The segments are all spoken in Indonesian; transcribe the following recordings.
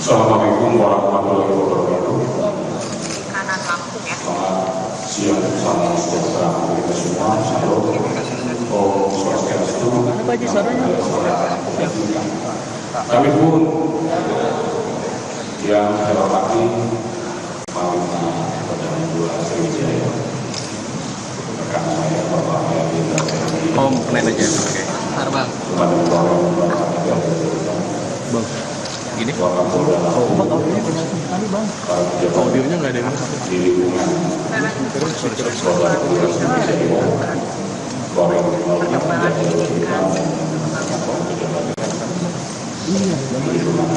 Assalamualaikum warahmatullahi wabarakatuh. Kanan Lampung ya. Selamat siang, salam sejahtera kita semua. Salam, Om Swastiastu. Kami pun yang saya hormati Panglima Kodam 2 Sriwijaya, rekan saya Bapak Yadin Om, keren aja. Oke. Bang. Bang. Gini. Bang, audionya kenyal sekali, Bang. Audionya nggak ada yang masuk. Di lingkungan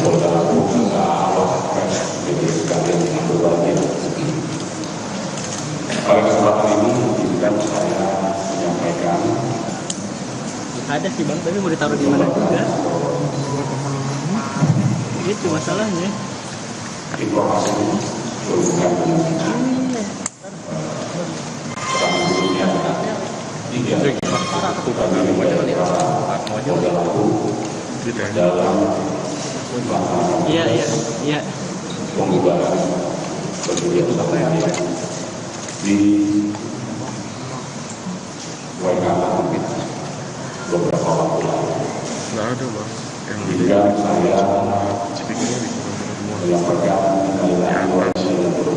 Kodam 2 Sriwijaya, pada kesempatan ini izinkan saya menyampaikan Ada sih Bang, tapi mau ditaruh di mana juga. Itu masalahnya. informasi berhubungan sebelumnya tiga dalam Iya. pembubaran kegiatan di Waikana beberapa waktu lalu. Nggak ada, Bang. Jika saya menyampaikan penghargaan dan bersyukur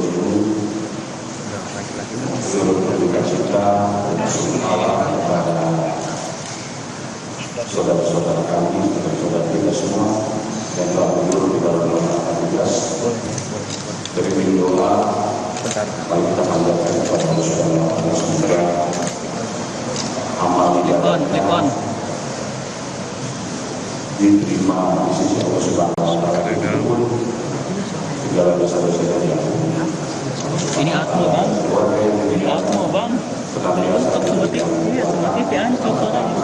seluruh pendudukan kita kepada saudara-saudara kami dan saudara kita semua yang telah gugur di dalam melaksanakan tugas. Beriring doa, mari kita panjatkan kepada Allah Subhanahu wa Ta'ala semoga amal ibadah diterima di sisi Allah Subhanahu wa Ta'ala pun segala dosa-dosanya diampuni. Ini Atmo Bang. Ini Atmo Bang. Untuk seperti TV hancur suaranya.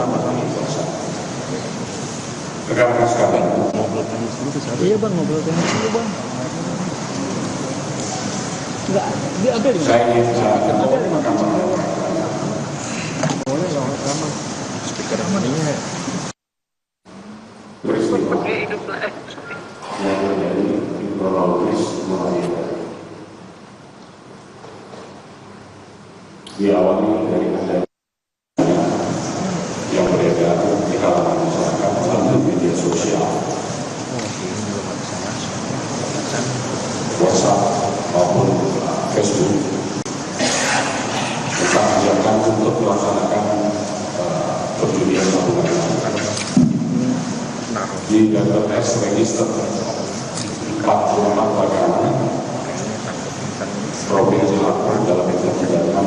Rekan-rekan sekalian, Iya Bang, ngobrol dengan dulu Bang. Enggak, dia ada di mana? saya ingin Speaker ini peristiwa yang terjadi di kronologis mengenai diawali dari adanya yang beredar di kalangan masyarakat melalui media sosial, WhatsApp maupun Facebook, tentang ajakan untuk melaksanakan perjudian tabungan di database register 44 Waikana Provinsi Lampung dalam perjalanan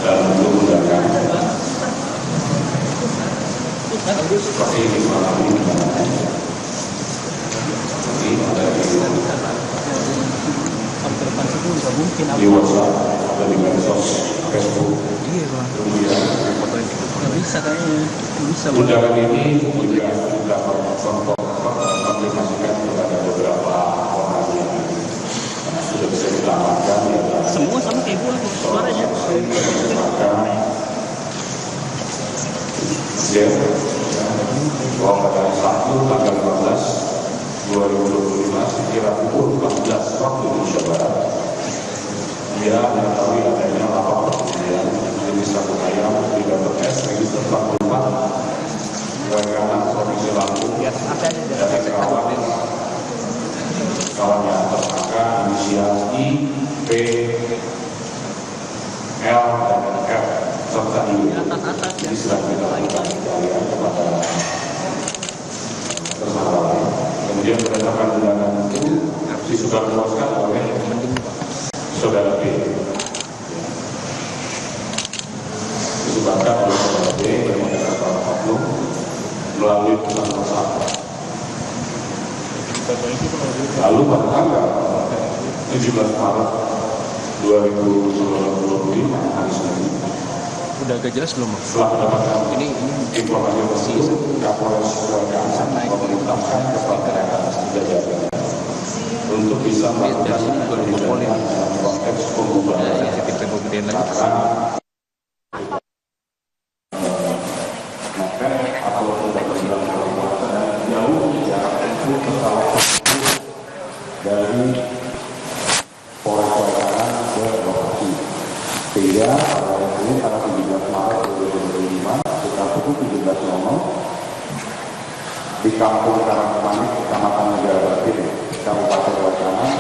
dan untuk menggunakan seperti ini malam ini ada di WhatsApp, ada di medsos, Facebook, kemudian undangan ini juga sudah mengaplikasikan kepada beberapa orang yang sudah bisa dilaporkan ya. Semua sama kayak gua suaranya. Bahwa pada Sabtu tanggal 15 2025 sekira pukul 14 waktu Indonesia Barat, dia mengetahui adanya lapor perjudian jenis sabung ayam di database register 44 Waikana Provinsi Lampung dari kawannya tersangka inisial I, P, L, dan F serta I. Ini sedang kita lakukan pencarian kepada tersangka lain. Kemudian berdasarkan undangan itu disubarluaskan oleh saudara B. Disubarkan oleh saudara B yang mendapat para oknum melalui pesan WhatsApp. Lalu pada tanggal 17 Maret 2025 hari Senin, udah agak jelas belum, Bang? setelah mendapatkan Ini informasi tersebut, Kapolres Waikana memerintahkan kepada jajaran untuk bisa melakukan penindakan dalam konteks pembubaran gedein lagi. atau sudah berjalan dalam puasa dan jauh jarak tempuh pesawat dari Polres Waitangan ke lokasi. Sehingga pada hari ini tanggal 17 Maret 2025 sekitar pukul 17.00 di Kampung Karangmanik, Kecamatan Negara Batin, Kabupaten Waitangan,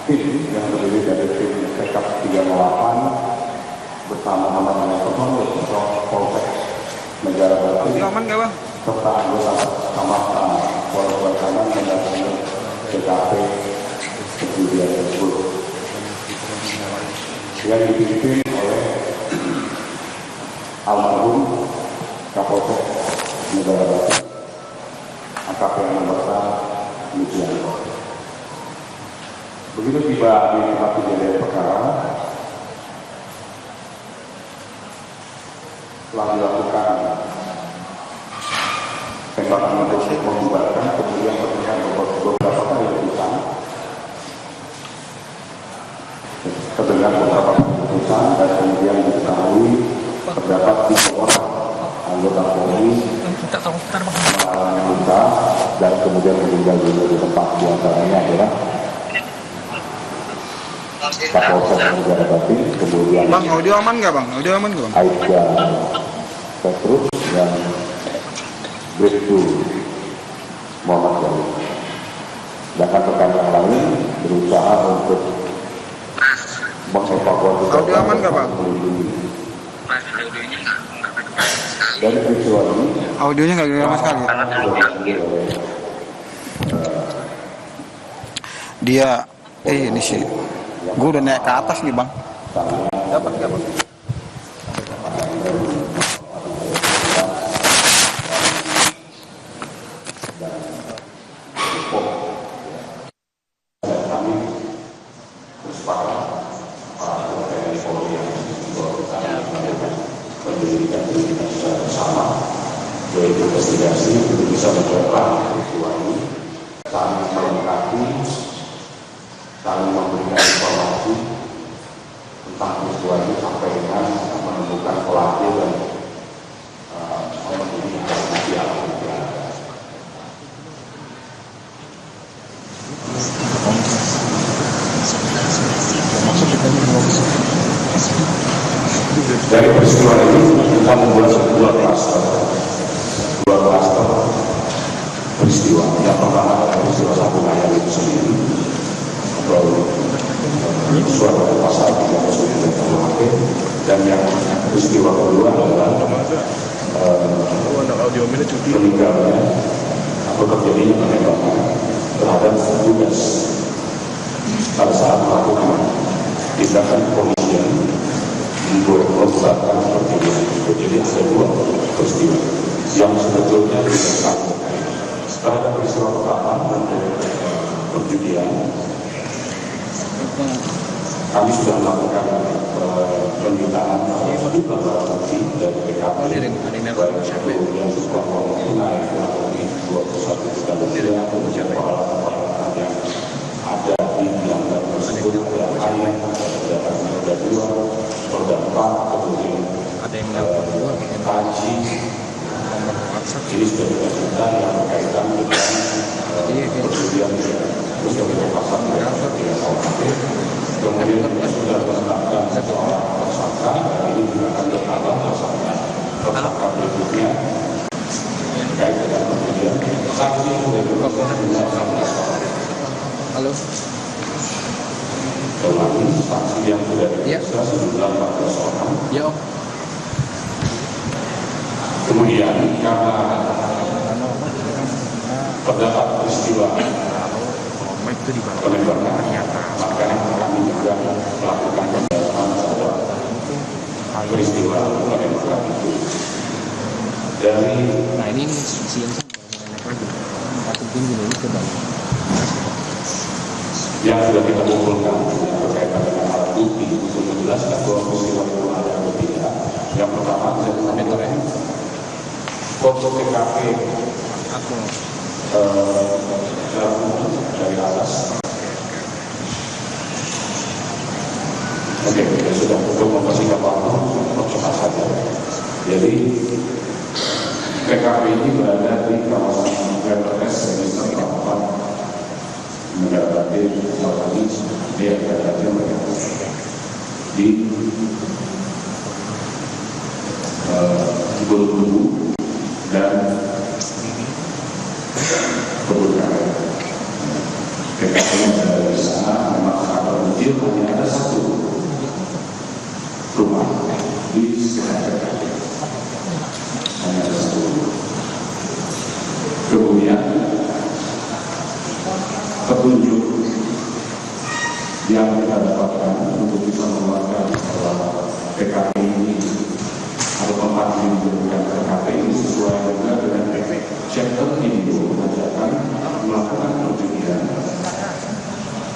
tim yang terdiri dari tim Sekap 308 bersama teman-teman personel Polsek Negara Batin serta anggota Kecamatan Polres Waitangan mendatangi TKP kejadian tersebut yang dipimpin oleh almarhum Kapolsek Negara Batin AKP Anggota Lucianto. Begitu tiba di tempat kejadian perkara, telah dilakukan tembakan untuk membubarkan, kemudian terlihat beberapa kali letusan, terdengar beberapa letusan dan kemudian diketahui terdapat 3 orang anggota Polri mengalami luka dan kemudian meninggal dunia di tempat. Di antaranya adalah Kapolsek Negara Batin, kemudian Bang, audio aman nggak bang? Audio aman nggak bang? Aibda Petrus dan Bribtu Muhammad Jalil. Sedangkan rekan yang lain berusaha untuk mengevakuasi Audio aman nggak bang? Dari peristiwa ini Audionya nggak sama sekali. Dia, ini sih. Gue udah naik ke atas nih bang. Dapat nggak bang? yaitu investigasi untuk bisa mencoba peristiwa ini, saling melengkapi, saling memberikan informasi tentang peristiwa ini sampai dengan menemukan pelaku dan memenuhi bukti alat bukti. Dari peristiwa ini kita membuat sebuah klaster peristiwa. Yang pertama adalah peristiwa Sabu Mayang itu sendiri, atau suatu pasal 39 KUHP, dan yang peristiwa kedua adalah meninggalnya atau terjadinya penembakan terhadap petugas pada saat melakukan tindakan kepolisian membubarkan perjudian tersebut. Jadi ada 2 peristiwa yang sebetulnya tidak sama. Terhadap peristiwa pertama perjudian, kami sudah melakukan penyitaan sejumlah barang bukti dari TKP, kemudian sebuah tunai kurang lebih 21 juta rupiah, kemudian peralatan yang ada di pelanggar tersebut, ada ayam, ada 2, roda 4, kemudian taji. Ini sudah kita yang berkaitan dengan perjudian terus kemudian pasal kemudian kita sudah menetapkan seorang tersangka, ini juga akan bertambah tersangka berikutnya terkait dengan perjudian. Saksi yang sudah dilakukan dengan 16 orang. Halo. Ulangi, saksi yang sudah diperiksa sejumlah 14 orang. Ya. Kemudian karena terdapat peristiwa penembakan, maka kami juga melakukan pendalaman terhadap peristiwa penembakan itu. Dari ini siang yang sudah kita kumpulkan berkaitan dengan alat bukti untuk menjelaskan bahwa peristiwa itu ada atau tidak. Yang pertama adalah foto TKP dari atas Oke, ya sudah, untuk mempersingkat waktu, cepat saja. Jadi, TKP ini berada di kawasan WPS Semester 4 Negara Batin, Sulawesi, di Negara Batin mereka di Bulu-Bulu dan Kebun Karet. TKP yang ada di sana memang sangat terpencil, hanya ada satu rumah di sekitar TKP. Hanya ada satu rumah. Kemudian petunjuk yang kita dapatkan untuk bisa mengeluarkan bahwa TKP ini atau tempat ini dijadikan TKP ini sesuai dengan chapter ini mengajarkan melakukan perjudian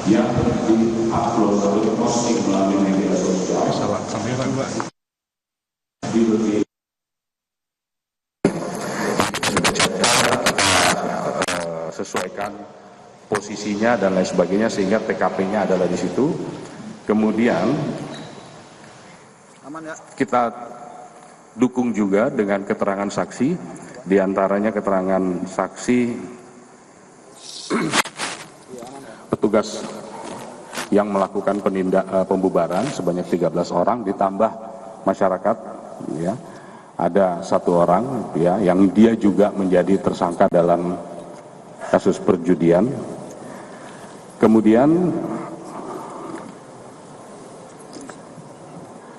yang di-upload atau di-posting melalui media sosial di lebih sesuaikan posisinya dan lain sebagainya sehingga TKP-nya adalah di situ. Kemudian kita dukung juga dengan keterangan saksi, diantaranya keterangan saksi petugas yang melakukan pembubaran sebanyak 13 orang ditambah masyarakat, ya. Ada 1 orang, ya, yang dia juga menjadi tersangka dalam kasus perjudian. Kemudian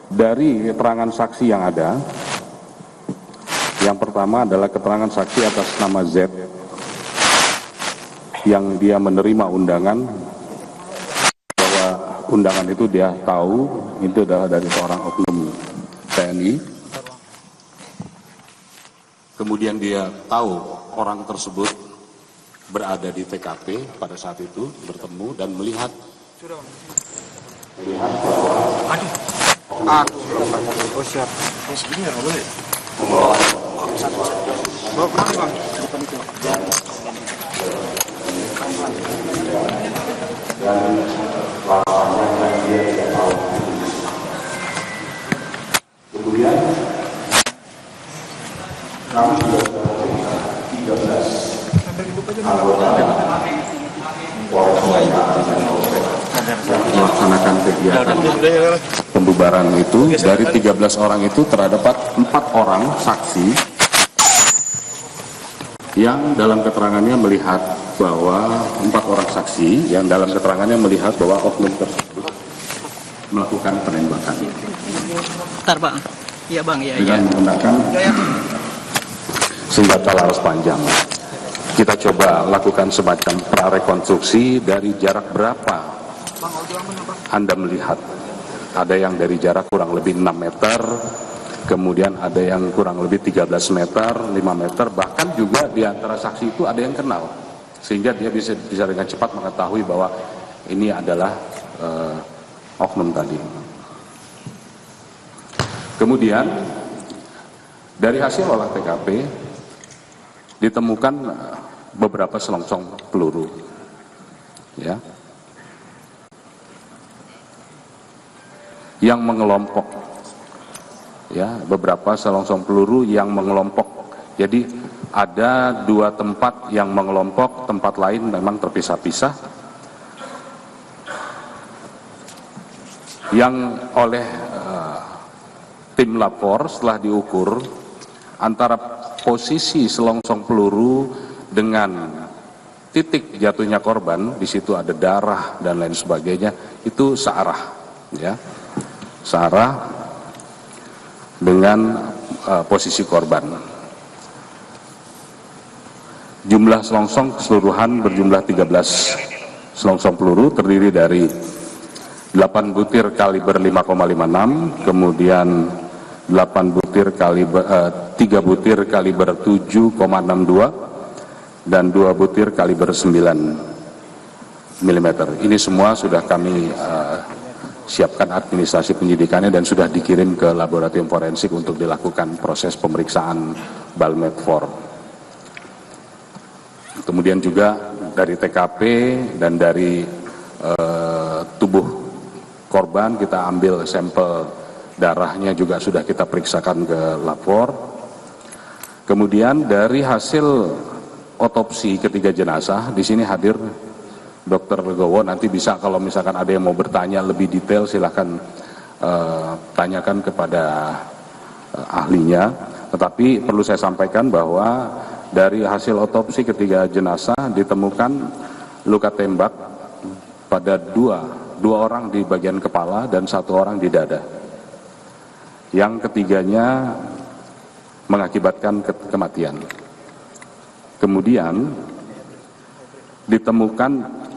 dari keterangan saksi yang ada, yang pertama adalah keterangan saksi atas nama Z yang dia menerima undangan, bahwa undangan itu dia tahu itu adalah dari seorang oknum TNI. Kemudian dia tahu orang tersebut berada di TKP pada saat itu, bertemu dan melihat kemudian kami juga 13 melaksanakan kegiatan pembubaran itu. Dari 13 orang itu terdapat 4 orang saksi yang dalam keterangannya melihat bahwa 4 orang saksi yang dalam keterangannya melihat bahwa oknum tersebut melakukan penembakan. Bentar Bang, iya Bang, iya. Dengan menggunakan senjata laras panjang. Kita coba lakukan semacam prarekonstruksi dari jarak berapa Anda melihat. Ada yang dari jarak kurang lebih 6 meter, kemudian ada yang kurang lebih 13 meter, 5 meter, bahkan juga di antara saksi itu ada yang kenal. Sehingga dia bisa dengan cepat mengetahui bahwa ini adalah oknum tadi. Kemudian dari hasil olah TKP ditemukan beberapa selongsong peluru, ya, yang mengelompok, ya, beberapa selongsong peluru yang mengelompok. Jadi ada 2 tempat yang mengelompok, tempat lain memang terpisah-pisah, yang oleh tim lapor setelah diukur antara posisi selongsong peluru dengan titik jatuhnya korban, di situ ada darah dan lain sebagainya, itu searah, ya, searah dengan posisi korban. Jumlah selongsong keseluruhan berjumlah 13 selongsong peluru, terdiri dari 8 butir kaliber 5,56, kemudian 8 butir kaliber 3 butir kaliber 7,62 dan 2 butir kaliber 9 mm. Ini semua sudah kami siapkan administrasi penyidikannya dan sudah dikirim ke laboratorium forensik untuk dilakukan proses pemeriksaan Balmed-4. Kemudian juga dari TKP dan dari tubuh korban, kita ambil sampel darahnya juga sudah kita periksakan ke lapor. Kemudian dari hasil otopsi ketiga jenazah, di sini hadir Dr. Legowo, nanti bisa kalau misalkan ada yang mau bertanya lebih detail silahkan tanyakan kepada ahlinya. Tetapi perlu saya sampaikan bahwa dari hasil otopsi ketiga jenazah ditemukan luka tembak pada dua orang di bagian kepala dan 1 orang di dada. Yang ketiganya mengakibatkan kematian. Kemudian ditemukan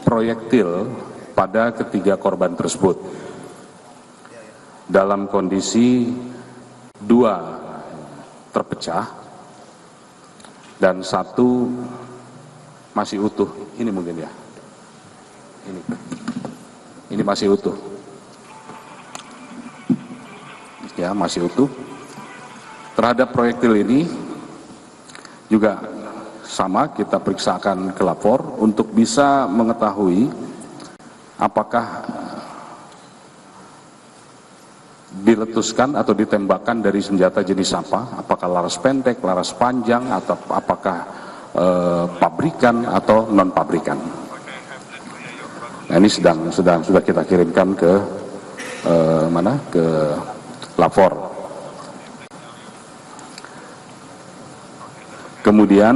proyektil pada ketiga korban tersebut dalam kondisi 2 terpecah dan 1 masih utuh. Ini mungkin ya, ini masih utuh ya, masih utuh. Terhadap proyektil ini juga sama, kita periksakan ke lapor untuk bisa mengetahui apakah diletuskan atau ditembakkan dari senjata jenis apa, apakah laras pendek, laras panjang, atau apakah pabrikan atau non pabrikan. Nah, ini sudah kita kirimkan ke ke lapor. Kemudian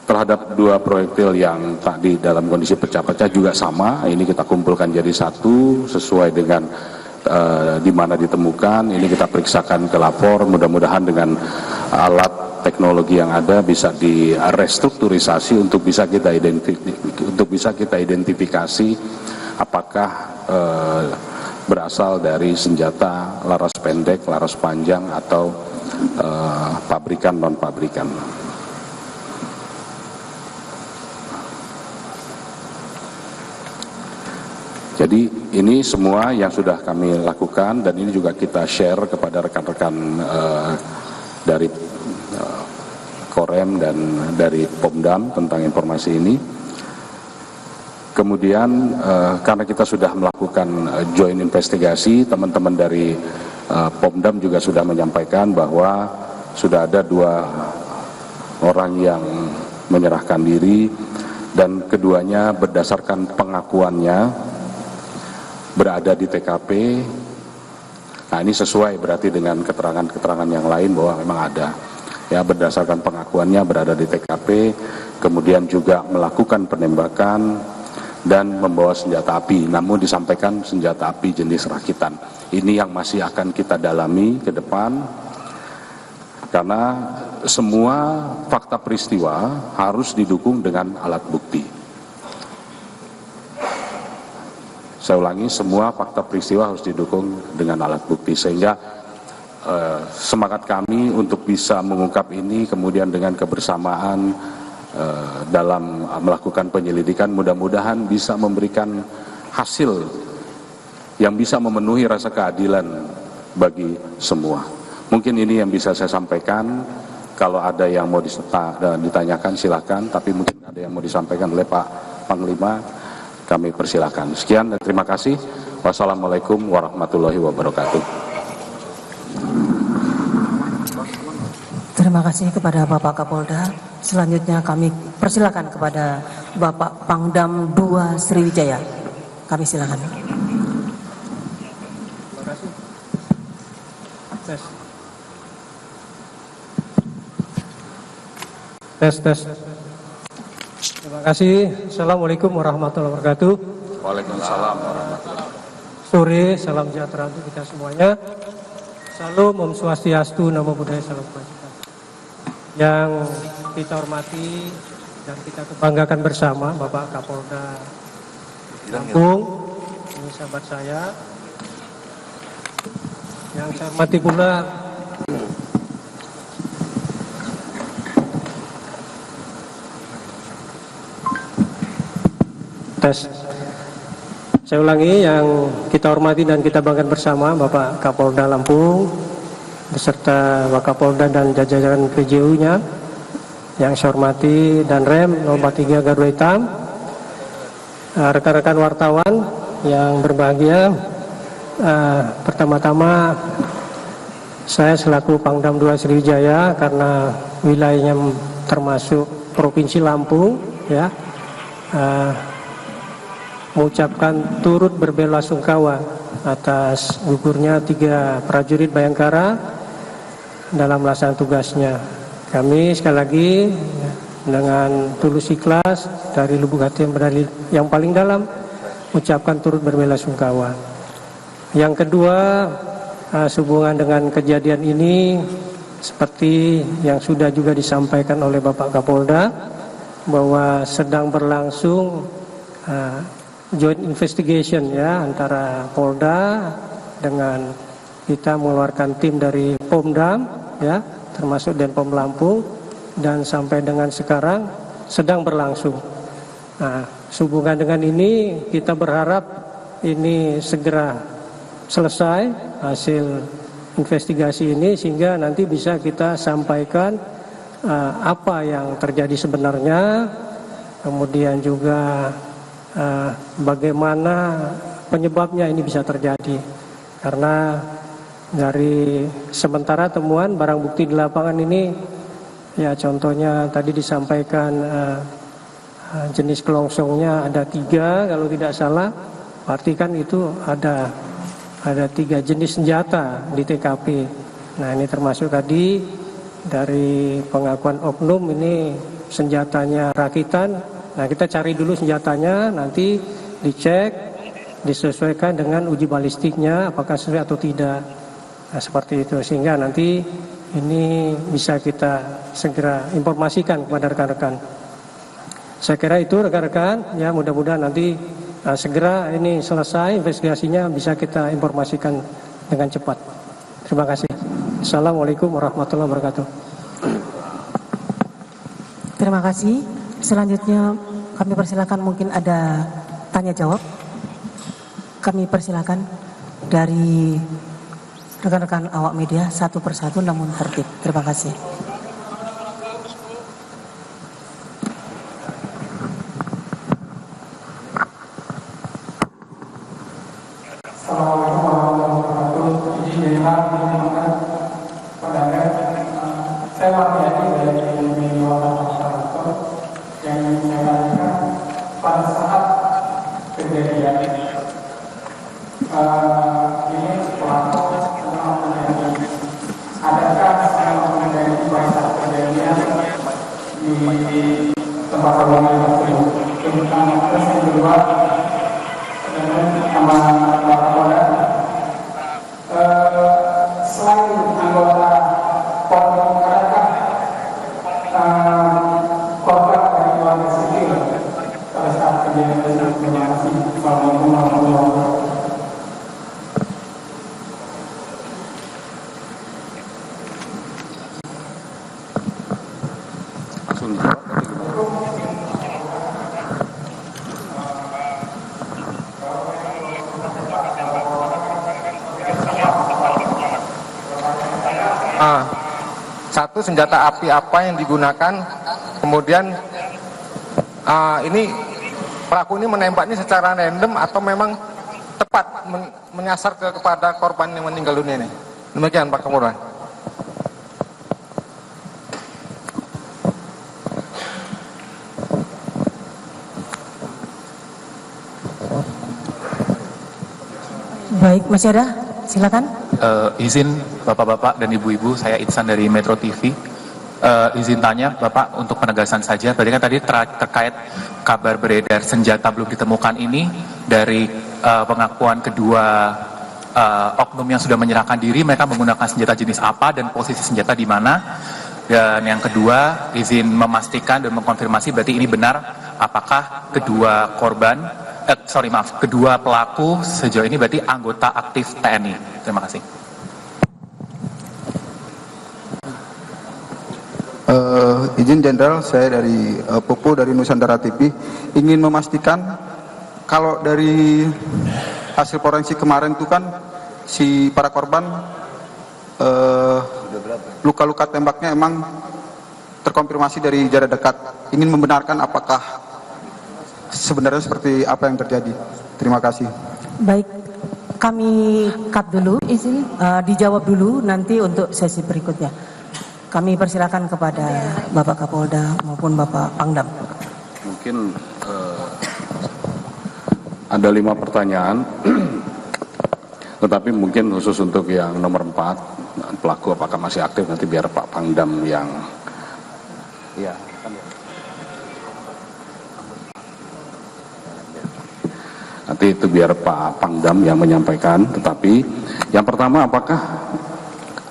terhadap 2 proyektil yang tadi dalam kondisi pecah-pecah juga sama, ini kita kumpulkan jadi 1 sesuai dengan di mana ditemukan. Ini kita periksakan ke lapor, mudah-mudahan dengan alat teknologi yang ada bisa direstrukturisasi untuk bisa kita identifikasi apakah berasal dari senjata laras pendek, laras panjang, atau pabrikan non pabrikan. Jadi ini semua yang sudah kami lakukan dan ini juga kita share kepada rekan-rekan dari Korem dan dari Pomdam tentang informasi ini. Kemudian karena kita sudah melakukan joint investigasi, teman-teman dari Pomdam juga sudah menyampaikan bahwa sudah ada 2 orang yang menyerahkan diri dan keduanya berdasarkan pengakuannya berada di TKP. Nah, ini sesuai berarti dengan keterangan-keterangan yang lain bahwa memang ada. Ya, berdasarkan pengakuannya berada di TKP, kemudian juga melakukan penembakan dan membawa senjata api. Namun disampaikan senjata api jenis rakitan. Ini yang masih akan kita dalami ke depan. Karena semua fakta peristiwa harus didukung dengan alat bukti. Saya ulangi, semua fakta peristiwa harus didukung dengan alat bukti, sehingga semangat kami untuk bisa mengungkap ini, kemudian dengan kebersamaan dalam melakukan penyelidikan, mudah-mudahan bisa memberikan hasil yang bisa memenuhi rasa keadilan bagi semua. Mungkin ini yang bisa saya sampaikan. Kalau ada yang mau ditanyakan silakan, tapi mungkin ada yang mau disampaikan oleh Pak Panglima, kami persilakan. Sekian dan terima kasih. Wassalamualaikum warahmatullahi wabarakatuh. Terima kasih kepada Bapak Kapolda. Selanjutnya kami persilakan kepada Bapak Pangdam 2 Sriwijaya. Kami silakan. Terima kasih. Tes. Terima kasih. Assalamualaikum warahmatullahi wabarakatuh. Waalaikumsalam warahmatullahi wabarakatuh. Sore, salam sejahtera untuk kita semuanya. Salam Om Swastiastu, Namo Buddhaya, salam kebajikan. Yang kita hormati dan kita kebanggakan bersama Bapak Kapolda Lampung, ini sahabat saya. Yang saya hormati pula tes. Saya ulangi, yang kita hormati dan kita banggakan bersama Bapak Kapolda Lampung beserta Wakapolda dan jajaran PJU-nya. Yang saya hormati dan Rem nomor 3 Garuda Hitam, rekan-rekan wartawan yang berbahagia, pertama-tama saya selaku Pangdam 2 Sriwijaya, karena wilayahnya termasuk Provinsi Lampung, ya, mengucapkan turut berbelasungkawa atas gugurnya 3 prajurit Bayangkara dalam melaksanakan tugasnya. Kami sekali lagi dengan tulus ikhlas dari lubuk hati yang paling dalam ucapkan turut berbelasungkawa. Yang kedua, sehubungan dengan kejadian ini, seperti yang sudah juga disampaikan oleh Bapak Kapolda, bahwa sedang berlangsung joint investigation, ya, antara Polda dengan kita mengeluarkan tim dari Pomdam, ya, termasuk Denpom Lampung, dan sampai dengan sekarang sedang berlangsung. Nah, sehubungan dengan ini kita berharap ini segera selesai hasil investigasi ini, sehingga nanti bisa kita sampaikan apa yang terjadi sebenarnya, kemudian juga bagaimana penyebabnya ini bisa terjadi. Karena dari sementara temuan barang bukti di lapangan ini, ya, contohnya tadi disampaikan jenis kelongsongnya ada 3 kalau tidak salah, berarti kan itu ada 3 jenis senjata di TKP. Nah, ini termasuk tadi dari pengakuan oknum ini senjatanya rakitan. Nah, kita cari dulu senjatanya, nanti dicek, disesuaikan dengan uji balistiknya apakah sesuai atau tidak. Nah, seperti itu, sehingga nanti ini bisa kita segera informasikan kepada rekan-rekan. Saya kira itu rekan-rekan, ya, mudah-mudahan nanti segera ini selesai investigasinya, bisa kita informasikan dengan cepat. Terima kasih. Assalamualaikum warahmatullahi wabarakatuh. Terima kasih. Selanjutnya kami persilakan, mungkin ada tanya jawab. Kami persilakan dari rekan-rekan awak media satu persatu namun tertib. Terima kasih. Assalamualaikum warahmatullahi wabarakatuh. Izin dari saya Martiani dari media Masyarakat yang menyampaikan pada saat kejadian ini pelaku memang menjadi, adakah memang menjadi pada kejadian di tempat ruangan tersebut, tentang terus yang kedua sama Kapolda, selain anggota Polda, adakah korban dari warga sipil pada saat kejadian tersebut? Terima kasih. Assalamualaikum warahmatullahi wabarakatuh. Satu, senjata api apa yang digunakan, kemudian ini pelaku ini menembaknya secara random atau memang tepat menyasar kepada korban yang meninggal dunia ini. Demikian Pak Kapolda. Baik, masih ada? Silakan. Izin Bapak-Bapak dan Ibu-Ibu, saya Itsan dari Metro TV. Izin tanya Bapak untuk penegasan saja. Berarti kan tadi terkait kabar beredar senjata belum ditemukan ini dari pengakuan kedua oknum yang sudah menyerahkan diri, mereka menggunakan senjata jenis apa dan posisi senjata di mana. Dan yang kedua, izin memastikan dan mengkonfirmasi berarti ini benar, apakah kedua korban kedua pelaku sejauh ini berarti anggota aktif TNI. Terima kasih. Izin Jenderal, saya dari Popo dari Nusantara TV, ingin memastikan kalau dari hasil forensik kemarin itu kan si para korban luka-luka tembaknya emang terkonfirmasi dari jarak dekat. Ingin membenarkan apakah sebenarnya seperti apa yang terjadi. Terima kasih. Baik, kami cut dulu, izin dijawab dulu nanti untuk sesi berikutnya. Kami persilakan kepada Bapak Kapolda maupun Bapak Pangdam. Mungkin ada 5 pertanyaan, tetapi mungkin khusus untuk yang nomor 4, pelaku apakah masih aktif, nanti biar Pak Pangdam yang... Ya. Nanti itu biar Pak Pangdam yang menyampaikan, tetapi yang pertama, apakah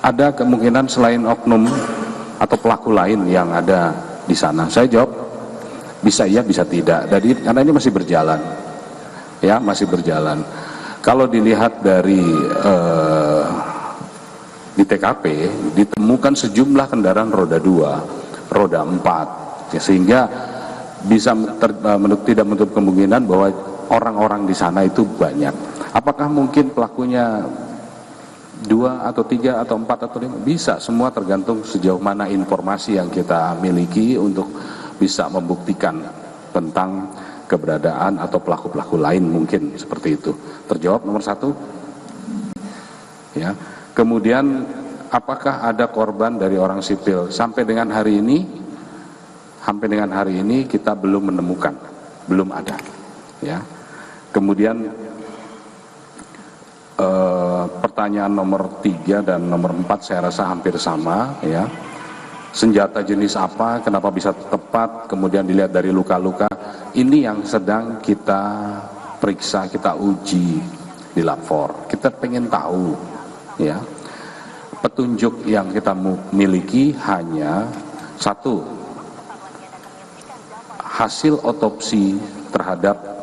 ada kemungkinan selain oknum atau pelaku lain yang ada di sana? Saya jawab, bisa iya, bisa tidak. Jadi karena ini masih berjalan, ya masih berjalan. Kalau dilihat dari di TKP ditemukan sejumlah kendaraan roda 2, roda 4, ya, sehingga bisa tidak menutup kemungkinan bahwa orang-orang di sana itu banyak. Apakah mungkin pelakunya 2 atau 3 atau 4 atau 5? Bisa, semua tergantung sejauh mana informasi yang kita miliki untuk bisa membuktikan tentang keberadaan atau pelaku-pelaku lain, mungkin seperti itu. Terjawab nomor 1. Ya. Kemudian apakah ada korban dari orang sipil? Sampai dengan hari ini kita belum menemukan, belum ada. Ya. Kemudian pertanyaan nomor 3 dan nomor 4 saya rasa hampir sama, ya. Senjata jenis apa, kenapa bisa tepat, kemudian dilihat dari luka-luka. Ini yang sedang kita periksa, kita uji di lapor. Kita pengen tahu, ya. Petunjuk yang kita miliki hanya 1, hasil otopsi terhadap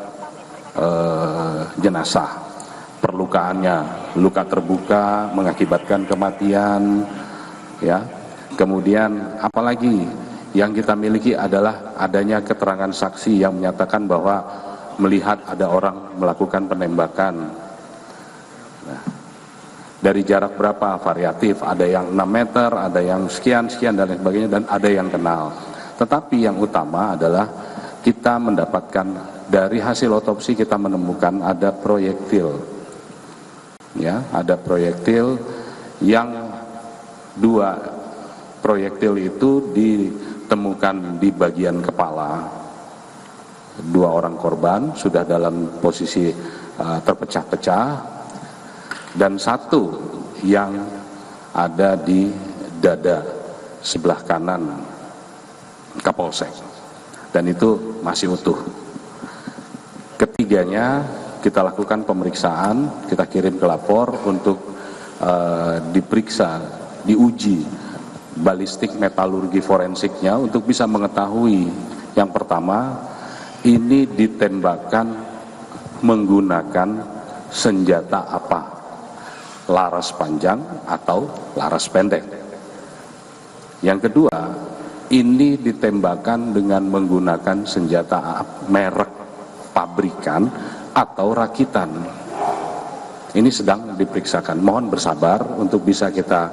jenazah. Perlukaannya, luka terbuka mengakibatkan kematian, ya. Kemudian apalagi yang kita miliki adalah adanya keterangan saksi yang menyatakan bahwa melihat ada orang melakukan penembakan. Nah, dari jarak berapa? Variatif, ada yang 6 meter, ada yang sekian dan lain sebagainya, dan ada yang kenal. Tetapi yang utama adalah kita mendapatkan dari hasil otopsi, kita menemukan ada proyektil. Ya, ada proyektil yang 2 proyektil itu ditemukan di bagian kepala. 2 orang korban sudah dalam posisi terpecah-pecah, dan 1 yang ada di dada sebelah kanan Kapolsek, dan itu masih utuh. Ketiganya kita lakukan pemeriksaan, kita kirim ke lapor untuk diperiksa, diuji balistik metalurgi forensiknya untuk bisa mengetahui, yang pertama, ini ditembakkan menggunakan senjata apa, laras panjang atau laras pendek. Yang kedua, ini ditembakkan dengan menggunakan senjata merek pabrikan atau rakitan. Ini sedang diperiksakan. Mohon bersabar untuk bisa kita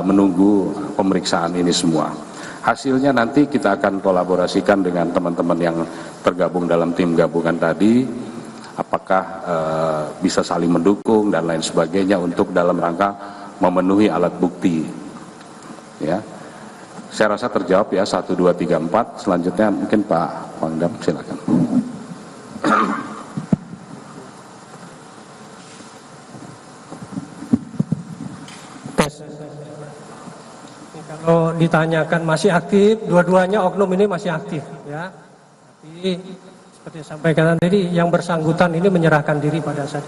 menunggu pemeriksaan ini semua. Hasilnya nanti kita akan kolaborasikan dengan teman-teman yang tergabung dalam tim gabungan tadi, apakah bisa saling mendukung dan lain sebagainya untuk dalam rangka memenuhi alat bukti. Ya, saya rasa terjawab ya, 1, 2, 3, 4. Selanjutnya mungkin Pak Pangdam, silakan. Kalau ditanyakan masih aktif, dua-duanya oknum ini masih aktif, ya. Tapi seperti disampaikan tadi, yang bersangkutan ini menyerahkan diri pada saat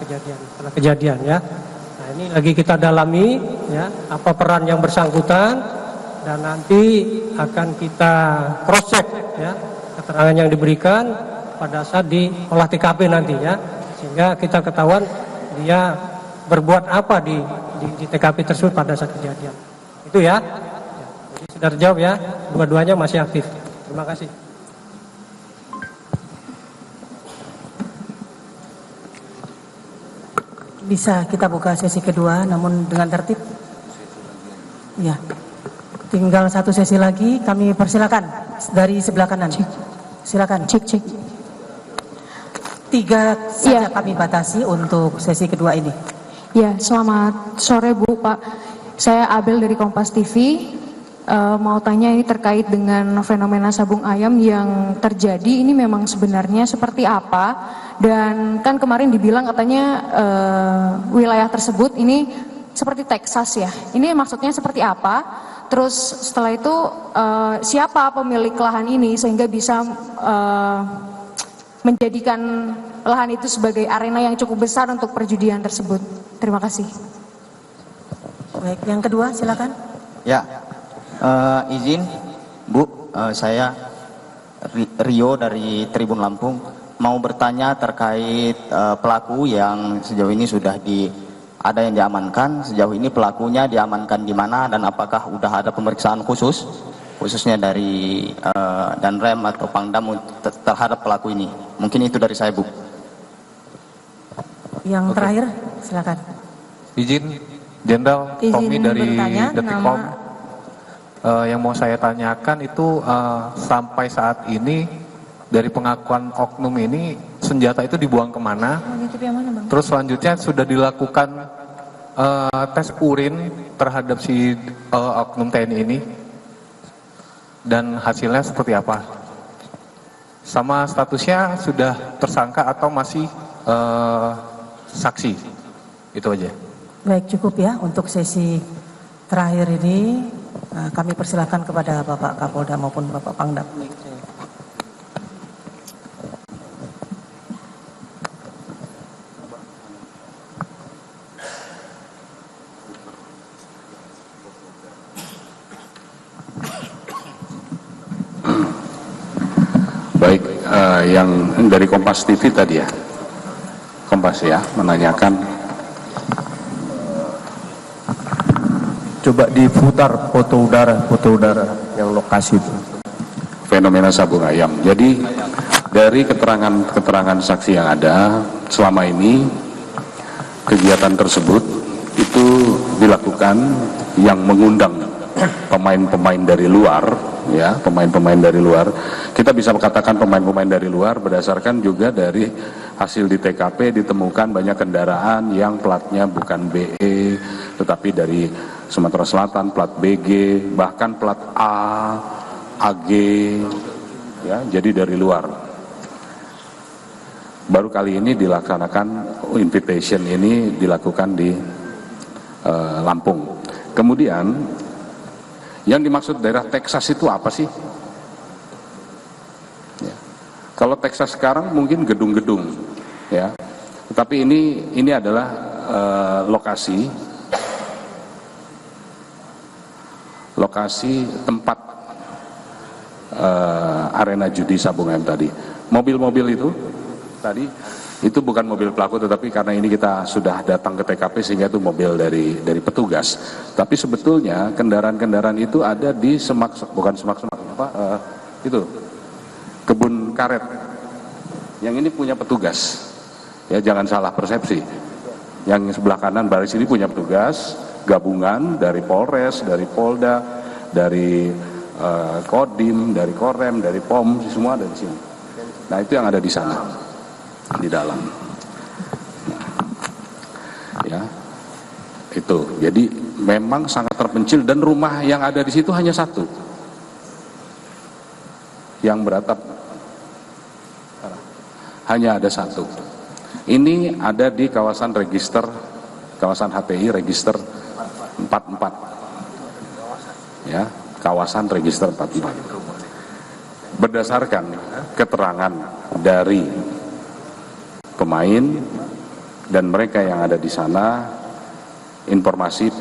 kejadian, ya. Nah, ini lagi kita dalami, ya, apa peran yang bersangkutan, dan nanti akan kita cross check, ya, keterangan yang diberikan pada saat di olah TKP nanti, ya, sehingga kita ketahuan dia berbuat apa di TKP tersebut pada saat kejadian. Itu ya. Sudah terjawab ya, dua-duanya masih aktif. Terima kasih. Bisa kita buka sesi kedua, namun dengan tertib. Ya, tinggal 1 sesi lagi. Kami persilakan dari sebelah kanan. Silakan. Cek. 3 saja kami batasi untuk sesi kedua ini. Ya, selamat sore Bu, Pak. Saya Abel dari Kompas TV. Mau tanya ini terkait dengan fenomena sabung ayam yang terjadi, ini memang sebenarnya seperti apa? Dan kan kemarin dibilang katanya wilayah tersebut ini seperti Texas ya. Ini maksudnya seperti apa? Terus setelah itu siapa pemilik lahan ini sehingga bisa menjadikan lahan itu sebagai arena yang cukup besar untuk perjudian tersebut? Terima kasih. Baik, yang kedua silakan. Ya, izin Bu, saya Rio dari Tribun Lampung mau bertanya terkait pelaku yang sejauh ini sudah ada yang diamankan. Sejauh ini pelakunya diamankan di mana dan apakah sudah ada pemeriksaan khususnya dari Danrem atau Pangdam terhadap pelaku ini? Mungkin itu dari saya, Bu. Yang terakhir silakan. Izin Jenderal Tommy dari Detikcom. Yang mau saya tanyakan itu sampai saat ini dari pengakuan oknum ini senjata itu dibuang kemana? Terus selanjutnya sudah dilakukan tes urin terhadap si oknum TNI ini dan hasilnya seperti apa? Sama statusnya sudah tersangka atau masih saksi? Itu aja. Baik, cukup ya untuk sesi terakhir ini. Kami persilakan kepada Bapak Kapolda maupun Bapak Pangdam. Baik, yang dari Kompas TV tadi ya, Kompas ya, menanyakan. Coba diputar foto udara yang lokasi itu. Fenomena sabung ayam. Jadi dari keterangan saksi yang ada selama ini, kegiatan tersebut itu dilakukan yang mengundang pemain-pemain dari luar, ya, pemain-pemain dari luar. Kita bisa katakan pemain-pemain dari luar berdasarkan juga dari hasil di TKP ditemukan banyak kendaraan yang platnya bukan BE tetapi dari Sumatera Selatan, plat BG, bahkan plat A, AG, ya, jadi dari luar. Baru kali ini dilaksanakan invitation ini dilakukan di Lampung. Kemudian yang dimaksud daerah Texas itu apa sih? Ya. Kalau Texas sekarang mungkin gedung-gedung, ya. Tetapi ini adalah lokasi tempat arena judi sabung ayam tadi. Mobil-mobil itu tadi itu bukan mobil pelaku, tetapi karena ini kita sudah datang ke TKP sehingga itu mobil dari petugas. Tapi sebetulnya kendaraan-kendaraan itu ada di itu kebun karet. Yang ini punya petugas. Ya, jangan salah persepsi. Yang sebelah kanan baris ini punya petugas gabungan dari Polres, dari Polda, dari Kodim, dari Korem, dari POM, semua ada di sini. Nah, itu yang ada di sana, di dalam. Ya, itu. Jadi memang sangat terpencil dan rumah yang ada di situ hanya satu, yang beratap hanya ada satu. Ini ada di kawasan register, kawasan HTI register 44, ya, kawasan register 44. Berdasarkan keterangan dari pemain dan mereka yang ada di sana, informasi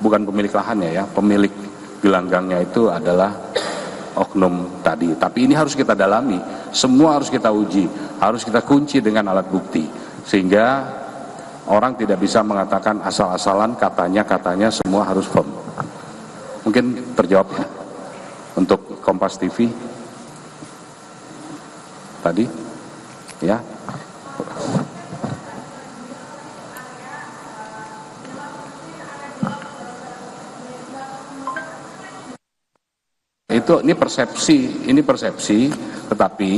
bukan pemilik lahannya ya, pemilik gelanggangnya itu adalah oknum tadi. Tapi ini harus kita dalami, semua harus kita uji, harus kita kunci dengan alat bukti, sehingga orang tidak bisa mengatakan asal-asalan, katanya semua harus firm. Mungkin terjawab ya untuk Kompas TV tadi ya. ini persepsi, tetapi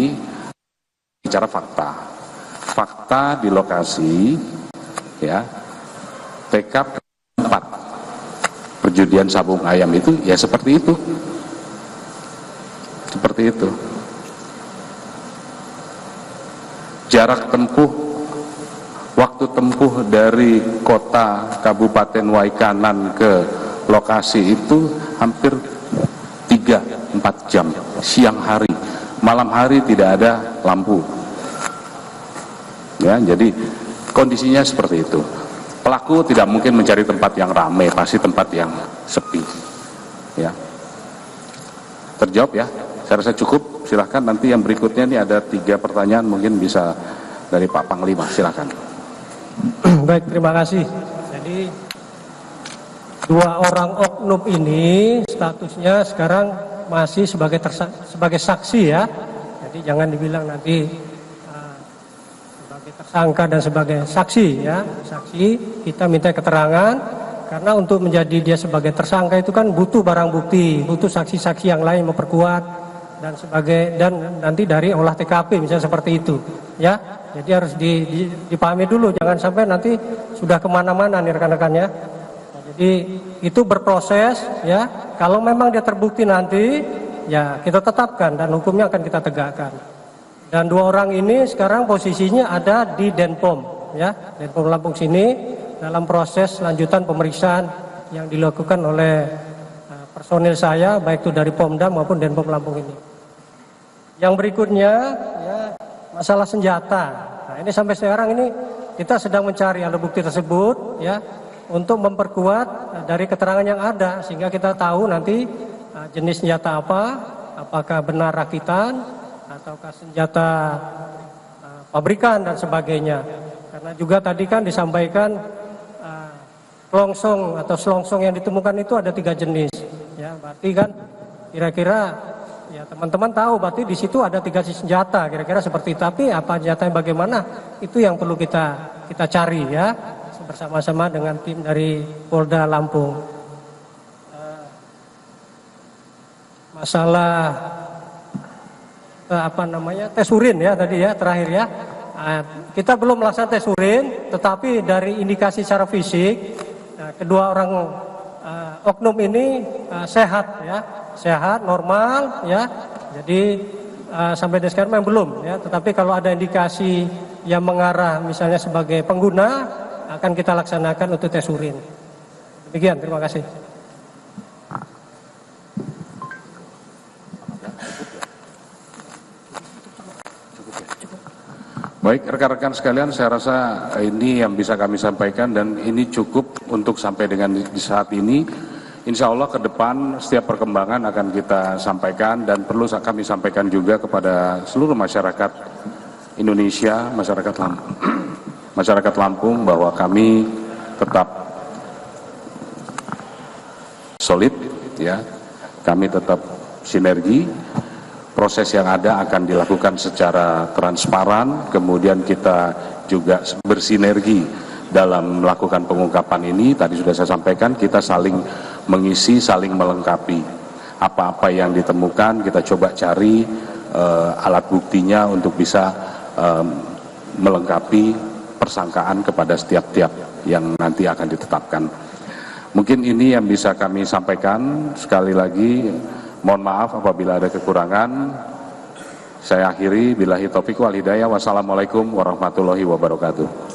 bicara fakta di lokasi, ya, TKP tempat perjudian sabung ayam itu ya seperti itu. Jarak tempuh, waktu tempuh dari kota Kabupaten Waikanan ke lokasi itu hampir 3-4 jam, siang hari, malam hari tidak ada lampu. Ya, jadi kondisinya seperti itu. Pelaku tidak mungkin mencari tempat yang ramai, pasti tempat yang sepi. Ya. Terjawab ya? Saya rasa cukup. Silahkan nanti yang berikutnya ini ada 3 pertanyaan, mungkin bisa dari Pak Panglima. Silahkan. Baik, terima kasih. Jadi 2 orang oknum ini statusnya sekarang masih sebagai saksi ya. Jadi jangan dibilang nanti sebagai tersangka dan sebagai saksi ya. Saksi kita minta keterangan karena untuk menjadi dia sebagai tersangka itu kan butuh barang bukti, butuh saksi-saksi yang lain memperkuat dan nanti dari olah TKP misalnya seperti itu ya. Jadi harus dipahami dulu, jangan sampai nanti sudah kemana-mana nih rekan-rekan ya. Jadi itu berproses ya. Kalau memang dia terbukti nanti ya kita tetapkan dan hukumnya akan kita tegakkan. Dan 2 orang ini sekarang posisinya ada di Denpom ya, Denpom Lampung sini dalam proses lanjutan pemeriksaan yang dilakukan oleh personil saya baik itu dari Pomdam maupun Denpom Lampung ini. Yang berikutnya ya masalah senjata. Nah, ini sampai sekarang ini kita sedang mencari alat bukti tersebut ya untuk memperkuat dari keterangan yang ada sehingga kita tahu nanti jenis senjata apa, apakah benar rakitan ataukah senjata pabrikan dan sebagainya. Karena juga tadi kan disampaikan selongsong atau selongsong yang ditemukan itu ada 3 jenis ya, berarti kan kira-kira ya teman-teman tahu berarti di situ ada 3 senjata kira-kira seperti itu. Tapi apa senjatanya bagaimana itu yang perlu kita cari ya bersama-sama dengan tim dari Polda Lampung. Masalah tes urin ya tadi ya terakhir ya. Kita belum melaksanakan tes urin, tetapi dari indikasi secara fisik kedua orang oknum ini sehat ya, sehat normal ya. Jadi sampai sekarang memang belum ya, tetapi kalau ada indikasi yang mengarah misalnya sebagai pengguna akan kita laksanakan untuk tes urin. Demikian, terima kasih. Baik, rekan-rekan sekalian, saya rasa ini yang bisa kami sampaikan dan ini cukup untuk sampai dengan di saat ini. Insya Allah ke depan setiap perkembangan akan kita sampaikan dan perlu kami sampaikan juga kepada seluruh masyarakat Indonesia, masyarakat Lampung bahwa kami tetap solid, ya, kami tetap sinergi. Proses yang ada akan dilakukan secara transparan, kemudian kita juga bersinergi dalam melakukan pengungkapan ini. Tadi sudah saya sampaikan, kita saling mengisi, saling melengkapi. Apa-apa yang ditemukan kita coba cari alat buktinya untuk bisa melengkapi persangkaan kepada setiap-tiap yang nanti akan ditetapkan. Mungkin ini yang bisa kami sampaikan. Sekali lagi mohon maaf apabila ada kekurangan. Saya akhiri, billahi taufiq wal hidayah. Wassalamualaikum warahmatullahi wabarakatuh.